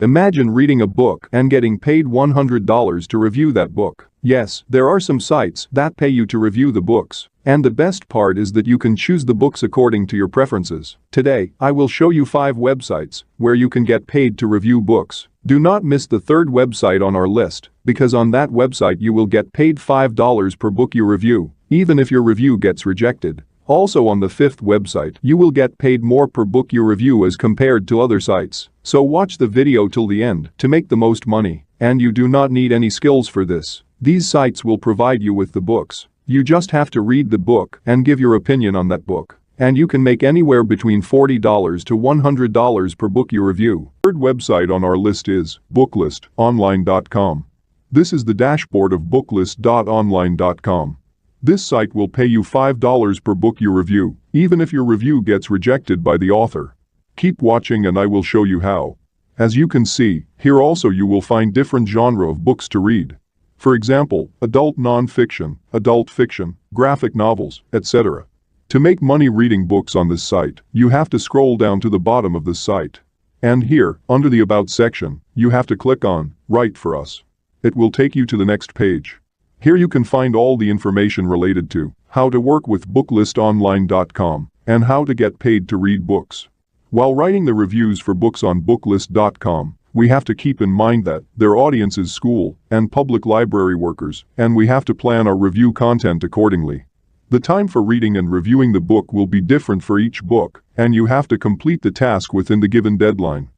Imagine reading a book and getting paid $100 to review that book. Yes, there are some sites that pay you to review the books. And the best part is that you can choose the books according to your preferences. Today, I will show you 5 websites where you can get paid to review books. Do not miss the third website on our list, because on that website you will get paid $5 per book you review, even if your review gets rejected. Also on the 5th website, you will get paid more per book you review as compared to other sites. So watch the video till the end to make the most money. And you do not need any skills for this. These sites will provide you with the books. You just have to read the book and give your opinion on that book. And you can make anywhere between $40 to $100 per book you review. Third website on our list is booklistonline.com. This is the dashboard of booklist.online.com. This site will pay you $5 per book you review, even if your review gets rejected by the author. Keep watching and I will show you how. As you can see, here also you will find different genre of books to read. For example, adult non-fiction, adult fiction, graphic novels, etc. To make money reading books on this site, you have to scroll down to the bottom of the site. And here, under the About section, you have to click on Write for Us. It will take you to the next page. Here you can find all the information related to how to work with booklistonline.com and how to get paid to read books. While writing the reviews for books on booklist.com, we have to keep in mind that their audience is school and public library workers, and we have to plan our review content accordingly. The time for reading and reviewing the book will be different for each book, and you have to complete the task within the given deadline.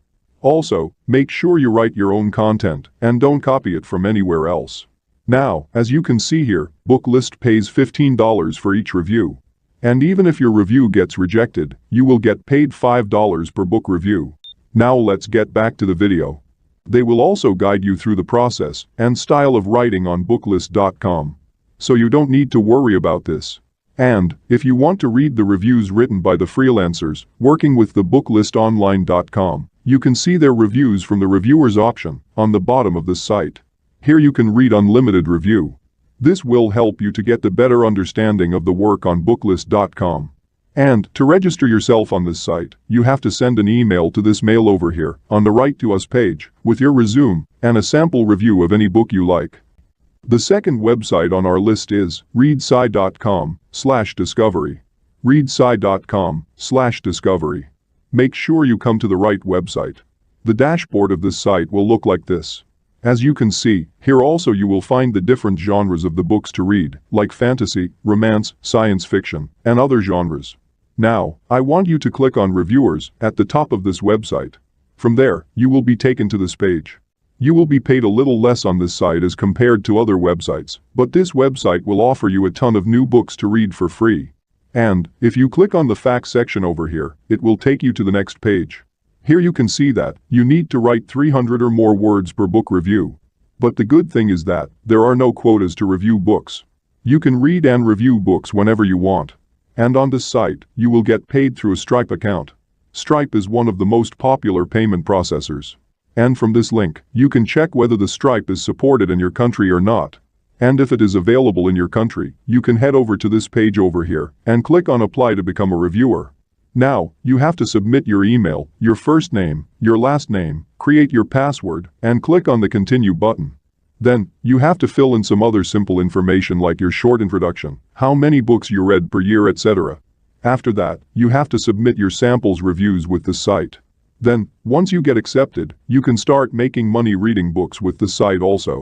Also, make sure you write your own content and don't copy it from anywhere else. Now, as you can see here, Booklist pays $15 for each review. And even if your review gets rejected, you will get paid $5 per book review. Now let's get back to the video. They will also guide you through the process and style of writing on booklist.com. So you don't need to worry about this. And, if you want to read the reviews written by the freelancers working with the booklistonline.com, you can see their reviews from the reviewers option on the bottom of the site. Here you can read unlimited review. This will help you to get the better understanding of the work on booklist.com. And, to register yourself on this site, you have to send an email to this mail over here on the Write to Us page with your resume and a sample review of any book you like. The second website on our list is readsci.com/discovery. readsci.com/discovery. Make sure you come to the right website. The dashboard of this site will look like this. As you can see, here also you will find the different genres of the books to read, like fantasy, romance, science fiction, and other genres. Now, I want you to click on Reviewers at the top of this website. From there, you will be taken to this page. You will be paid a little less on this site as compared to other websites, but this website will offer you a ton of new books to read for free. And, if you click on the Facts section over here, it will take you to the next page. Here you can see that you need to write 300 or more words per book review. But the good thing is that there are no quotas to review books. You can read and review books whenever you want. And on this site, you will get paid through a Stripe account. Stripe is one of the most popular payment processors. And from this link, you can check whether the Stripe is supported in your country or not. And if it is available in your country, you can head over to this page over here and click on Apply to become a reviewer. Now, you have to submit your email, your first name, your last name, create your password, and click on the Continue button. Then, you have to fill in some other simple information like your short introduction, how many books you read per year, etc. After that, you have to submit your samples reviews with the site. Then, once you get accepted, you can start making money reading books with the site also.